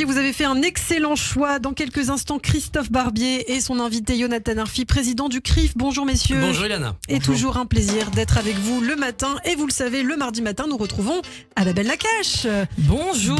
Vous avez fait un excellent choix. Dans quelques instants, Christophe Barbier et son invité Jonathan Arfi, président du CRIF. Bonjour messieurs. Bonjour Ilana. Et toujours un plaisir d'être avec vous le matin. Et vous le savez, le mardi matin, nous retrouvons Annabelle Lacache. Bonjour.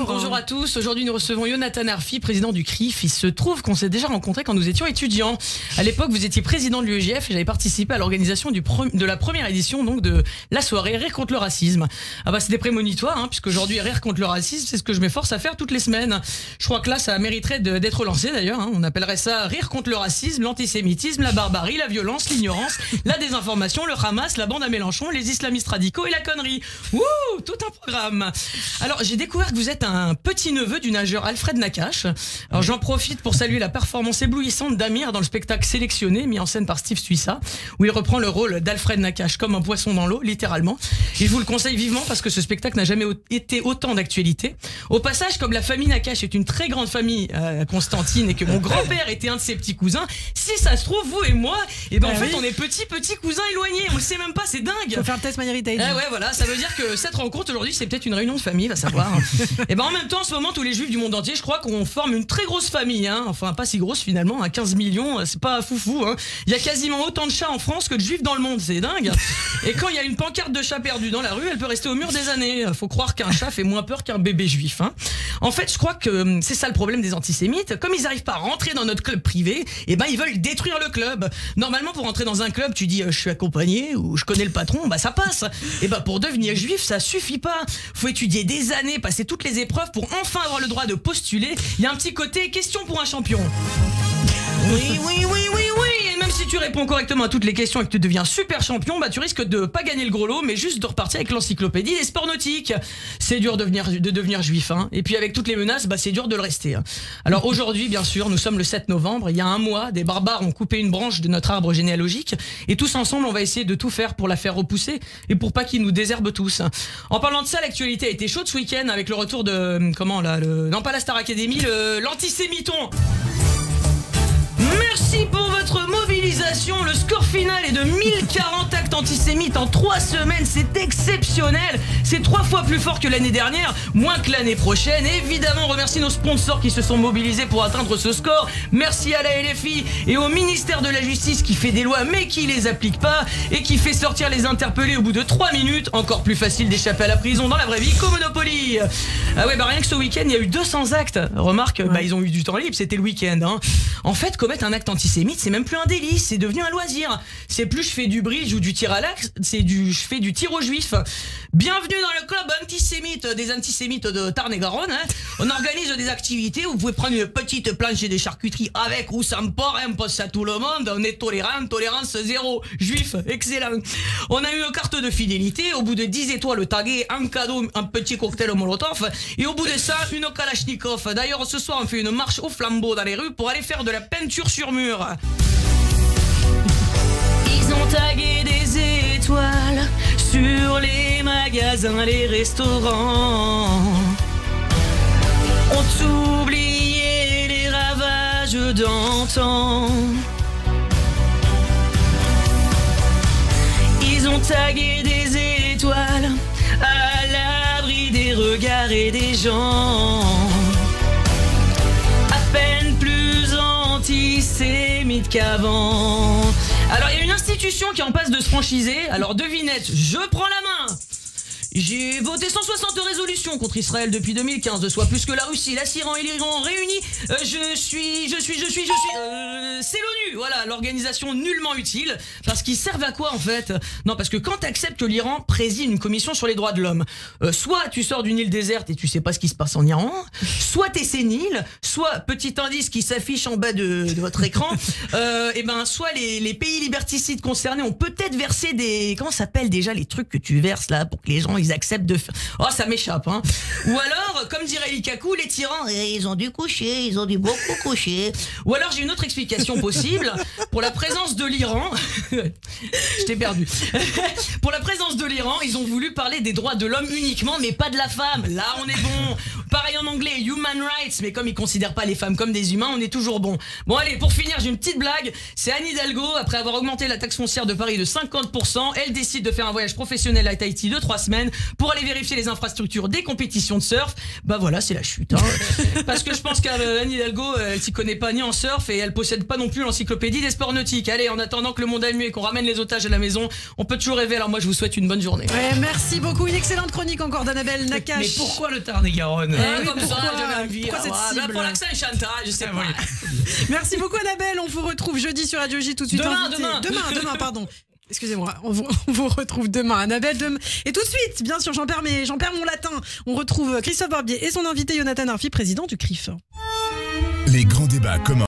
Bonjour à tous. Aujourd'hui, nous recevons Jonathan Arfi, président du CRIF. Il se trouve qu'on s'est déjà rencontrés quand nous étions étudiants. À l'époque, vous étiez président de l'UEJF et j'avais participé à l'organisation de la première édition donc de la soirée Rire contre le racisme. Ah bah c'était prémonitoire, puisque aujourd'hui Rire contre le racisme, c'est ce que je m'efforce à faire toutes les semaines. Je crois que là, ça mériterait d'être lancé d'ailleurs. On appellerait ça Rire contre le racisme, l'antisémitisme, la barbarie, la violence, l'ignorance, la désinformation, le Hamas, la bande à Mélenchon, les islamistes radicaux et la connerie. Ouh, tout un programme. Alors, j'ai découvert que vous êtes un petit-neveu du nageur Alfred Nakache. Alors, j'en profite pour saluer la performance éblouissante d'Amir dans le spectacle Sélectionné, mis en scène par Steve Suissa, où il reprend le rôle d'Alfred Nakache comme un poisson dans l'eau, littéralement. Et je vous le conseille vivement parce que ce spectacle n'a jamais été autant d'actualité. Au passage, comme la famille Nakache est une très grande famille, Constantine, et que mon grand-père était un de ses petits cousins, si ça se trouve, vous et moi, et ben en fait, on est petits cousins éloignés. On le sait même pas, c'est dingue. Faut faire le test MyHeritage. Ouais, voilà, ça veut dire que cette rencontre aujourd'hui, c'est peut-être une réunion de famille, va savoir. Et ben en même temps, en ce moment, tous les juifs du monde entier, je crois qu'on forme une très grosse famille, Enfin, pas si grosse finalement, 15 millions, c'est pas foufou, Il y a quasiment autant de chats en France que de juifs dans le monde, c'est dingue. Et quand il y a une pancarte de chat perdu dans la rue, elle peut rester au mur des années. Faut croire qu'un chat fait moins peur qu'un bébé juif, En fait, je crois que c'est ça le problème des antisémites. Comme ils n'arrivent pas à rentrer dans notre club privé, et ben ils veulent détruire le club. Normalement, pour rentrer dans un club, tu dis je suis accompagné ou je connais le patron, bah ça passe. Et ben pour devenir juif, ça suffit pas. Faut étudier des années, passer toutes les épreuves pour enfin avoir le droit de postuler. Il y a un petit côté question pour un champion. Oui. Et même si tu réponds correctement à toutes les questions et que tu deviens super champion, bah tu risques de pas gagner le gros lot, mais juste de repartir avec l'encyclopédie des sports nautiques. C'est dur de devenir juif, Et puis avec toutes les menaces, bah c'est dur de le rester. Alors aujourd'hui, bien sûr, nous sommes le 7 novembre. Il y a un mois, des barbares ont coupé une branche de notre arbre généalogique, et tous ensemble, on va essayer de tout faire pour la faire repousser et pour pas qu'ils nous désherbent tous. En parlant de ça, l'actualité a été chaude ce week-end avec le retour de non pas la Star Academy, l'antisémiton. Merci pour votre mobilisation. Le score final est de 1040 actes antisémites en 3 semaines. C'est exceptionnel. C'est 3 fois plus fort que l'année dernière, moins que l'année prochaine. Évidemment, on remercie nos sponsors qui se sont mobilisés pour atteindre ce score. Merci à la LFI et au ministère de la Justice qui fait des lois mais qui les applique pas et qui fait sortir les interpellés au bout de 3 minutes. Encore plus facile d'échapper à la prison dans la vraie vie qu'au Monopoly. Ah ouais, rien que ce week-end, il y a eu 200 actes. Remarque, ils ont eu du temps libre, c'était le week-end. En fait, commettre un acte antisémite, c'est même plus un délit, c'est devenu un loisir. C'est plus je fais du bridge ou du tir à l'arc, je fais du tir aux juifs. Bienvenue dans le club antisémite des antisémites de Tarn-et-Garonne. On organise des activités, vous pouvez prendre une petite planche et des charcuteries avec ou sans porc, on passe à tout le monde, on est tolérant, tolérance zéro. Juif, excellent. On a eu une carte de fidélité, au bout de 10 étoiles taguées, en cadeau, un petit cocktail Molotov, et au bout de ça, une Kalachnikov. D'ailleurs, ce soir, on fait une marche au flambeau dans les rues pour aller faire de la peinture sur mur. Ils ont tagué des étoiles sur les magasins, les restaurants. Ont oublié les ravages d'antan. Ils ont tagué des étoiles à l'abri des regards et des gens. À peine plus antisémite qu'avant. Alors il y a une institution qui est en passe de se franchiser. Alors devinette, je prends la main. J'ai voté 160 résolutions contre Israël depuis 2015, soit plus que la Russie, la Syrie et l'Iran réunis. C'est l'ONU, voilà, l'organisation nullement utile. Parce qu'ils servent à quoi en fait? Non, parce que quand t'acceptes que l'Iran préside une commission sur les droits de l'homme, soit tu sors d'une île déserte et tu sais pas ce qui se passe en Iran, soit t'es sénile, soit, petit indice qui s'affiche en bas de votre écran, soit les pays liberticides concernés ont peut-être versé des... Comment s'appellent déjà les trucs que tu verses là pour que les gens ils acceptent de faire... Oh, ça m'échappe, Ou alors, comme dirait Likaku, les tyrans, ils ont dû coucher, ils ont dû beaucoup coucher. Ou alors, j'ai une autre explication possible. Pour la présence de l'Iran... Je t'ai perdu. Pour la présence de l'Iran, ils ont voulu parler des droits de l'homme uniquement, mais pas de la femme. Là, on est bon. Pareil en anglais, human rights, mais comme ils considèrent pas les femmes comme des humains, on est toujours bon. Bon, allez, pour finir, j'ai une petite blague. C'est Anne Hidalgo, après avoir augmenté la taxe foncière de Paris de 50%, elle décide de faire un voyage professionnel à Tahiti de 3 semaines pour aller vérifier les infrastructures des compétitions de surf. Bah voilà, c'est la chute. Hein. Parce que je pense qu'Anne Hidalgo, elle s'y connaît pas ni en surf et elle possède pas non plus l'encyclopédie des sports nautiques. Allez, en attendant que le monde aille mieux et qu'on ramène les otages à la maison, on peut toujours rêver. Alors moi, je vous souhaite une bonne journée. Ouais, merci beaucoup. Une excellente chronique encore d'Annabelle Nakache. Mais pourquoi le Tarn-et-Garonne? Comme ça, j'avais envie. Pourquoi cette cible pour l'accent et Chantal, je sais pas. Merci beaucoup Annabelle. On vous retrouve jeudi sur Radio J tout de suite. Demain, pardon. Excusez-moi, on vous retrouve demain, Annabelle. Et tout de suite, bien sûr, j'en perds mon latin. On retrouve Christophe Barbier et son invité Jonathan Arfi, président du CRIF. Les grands débats commencent.